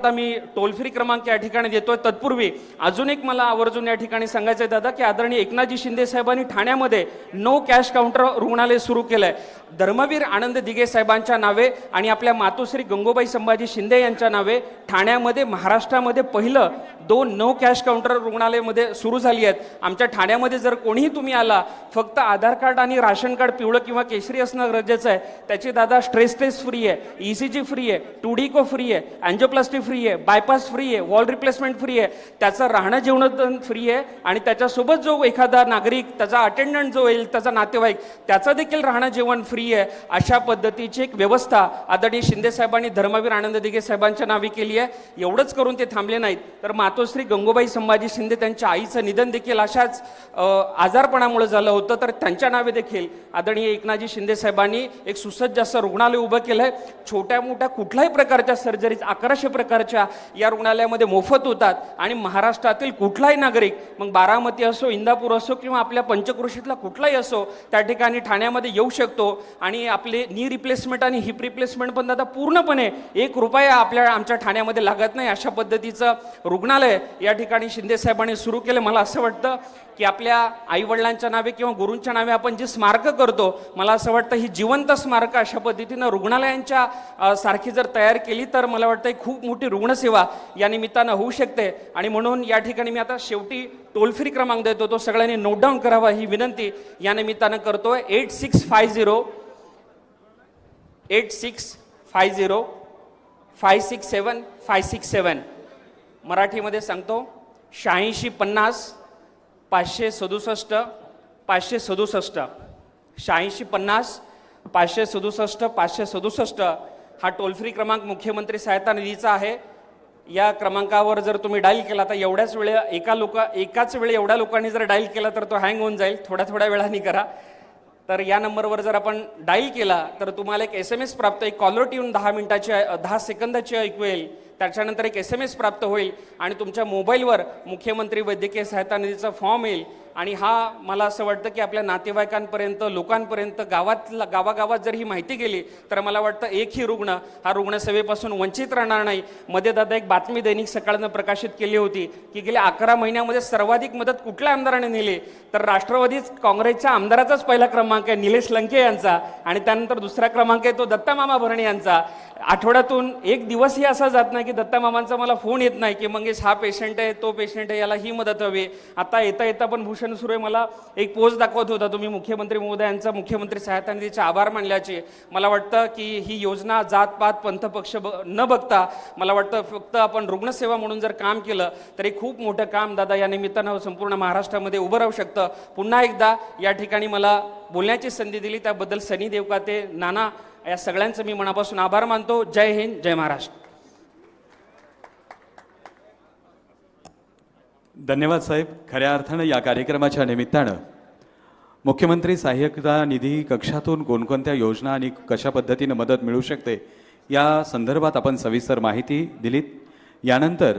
आता मी toll free क्रमांक या ठिकाणी देतोय. तत्पूर्वी अजून एक मला आवर्जून या ठिकाणी सांगायचं आहे दादा की आदरणीय एकनाथजी शिंदे साहेबांनी ठाण्यामध्ये नो कॅश काउंटर रुग्णालय सुरू केलंय. धर्मवीर आनंद दिघे साहेबांच्या नावे आणि आपल्या मातोश्री गंगूबाई संभाजी शिंदे यांच्या नावे ठाण्यामध्ये महाराष्ट्रामध्ये पहिलं 2 नो कॅश काउंटर रुग्णालयामध्ये सुरू झाली आहेत. आमच्या ठाण्यामध्ये जर कोणीही तुम्ही आला, फक्त आधार कार्ड आणि राशन कार्ड पिवळं किंवा केशरी असणं गरजेचं आहे. त्याची दादा स्ट्रेस टेस्ट फ्री आहे, ECG फ्री आहे, टूडिको फ्री आहे, अँजिओप्लास्टी फ्री आहे, बायपास फ्री आहे, वॉल रिप्लेसमेंट फ्री आहे, त्याचं राहणं जेवण फ्री आहे आणि त्याच्यासोबत जो एखादा नागरिक त्याचा अटेंडंट जो येईल त्याचा नातेवाईक त्याचं देखील राहणं जेवण फ्री आहे. अशा पद्धतीची एक व्यवस्था आदरणीय शिंदे साहेबांनी धर्मवीर आनंद दिघे साहेबांच्या नावे केली आहे. एवढंच करून ते थांबले नाहीत, तर मातोश्री गंगूबाई संभाजी शिंदे त्यांच्या आईचं निधन देखील अशाच आजारपणामुळे झालं होतं, तर त्यांच्या नावे देखील आदरणीय एकनाथजी शिंदे साहेबांनी एक सुसज्ज असं रुग्णालय उभं केलंय. छोट्या मोठ्या कुठल्याही प्रकारच्या सर्जरीज 1100 प्रकारच्या या रुग्णालयामध्ये मोफत होतात आणि महाराष्ट्रातील कुठलाही नागरिक, मग बारामती असो, इंदापूर असो किंवा आपल्या पंचक्रोशीतला कुठलाही असो, त्या ठिकाणी ठाण्यामध्ये येऊ शकतो आणि आपले नी रिप्लेसमेंट आणि हिप रिप्लेसमेंट पण आता पूर्णपणे 1 रुपया आमच्या ठाण्यामध्ये लागत नाही. अशा पद्धतीचं रुग्णालय या ठिकाणी शिंदे साहेबांनी सुरू केलं. मला असं वाटतं की आपल्या आईवडिलांच्या नावे किंवा गुरूंच्या नावे आपण जी स्मारकं करतो, मला असं वाटतं ही जिवंत स्मारकं अशा पद्धतीनं रुग्णालयांच्या सारखी जर तयार केली तर मला वाटतं खूप मोठी रुग्णसेवा या निमित्तानं होऊ शकते. आणि म्हणून या ठिकाणी मी आता शेवटी टोल फ्री क्रमांक देतो, तो सगळ्यांनी नोट डाऊन करावा ही विनंती या निमित्तानं करतोय. 8650 567 मराठीमध्ये सांगतो. 8650 567 567 8650 567 567 हा टोल फ्री क्रमांक मुख्यमंत्री सहायता निधीचा आहे. या क्रमांकावर जर तुम्ही डायल केला तर एकाच वेळी एवढ्या लोकांनी जर डायल केला तर तो हँग होऊन जाईल. थोड्या वेळाने करा. तर या नंबरवर जर आपण डायल केला तर तुम्हाला एक SMS प्राप्त, एक कॉलर ट्यून 10 सेकंदाची ऐकू येईल. त्याच्यानंतर एक SMS प्राप्त होईल आणि तुमच्या मोबाईलवर मुख्यमंत्री वैद्यकीय सहायता निधीचा फॉर्म येईल. आणि हा मला असं वाटतं की आपल्या नातेवाईकांपर्यंत, लोकांपर्यंत, गावागावात जर ही माहिती गेली तर मला वाटतं एकही रुग्ण हा रुग्णसेवेपासून वंचित राहणार नाही. मध्ये दादा एक बातमी दैनिक सकाळनं प्रकाशित केली होती की गेल्या 11 महिन्यामध्ये सर्वाधिक मदत कुठल्या आमदाराने नेली, तर राष्ट्रवादी काँग्रेसच्या आमदाराचाच पहिला क्रमांक आहे निलेश लंके यांचा आणि त्यानंतर दुसरा क्रमांक आहे तो दत्तामामा भरणे यांचा. आठवड्यातून एक दिवसही असा जात नाही की दत्तामामांचा मला फोन येत नाही की मंगेश हा पेशंट आहे, तो पेशंट आहे, याला ही मदत हवी. आता येता पण भूषण सुरे मला एक पोस्ट दाखवत होता, तुम्ही मुख्यमंत्री महोदयांचा मुख्यमंत्री सहायता निधीचे आभार मानल्याचे. मला वाटतं की ही योजना जातपात पंथ पक्ष न बघता मला वाटतं फक्त आपण रुग्णसेवा म्हणून जर काम केलं तरी खूप मोठं काम दादा या निमित्तानं संपूर्ण महाराष्ट्रामध्ये उभं राहू शकतं. पुन्हा एकदा या ठिकाणी मला बोलण्याची संधी दिली त्याबद्दल सनी देवकाते, नाना या सगळ्यांचं मी मनापासून आभार मानतो. जय हिंद, जय महाराष्ट्र. धन्यवाद साहेब. खऱ्या अर्थानं या कार्यक्रमाच्या निमित्तानं मुख्यमंत्री सहाय्यता निधी कक्षातून कोणकोणत्या योजना आणि कशा पद्धतीनं मदत मिळू शकते या संदर्भात आपण सविस्तर माहिती दिलीत. यानंतर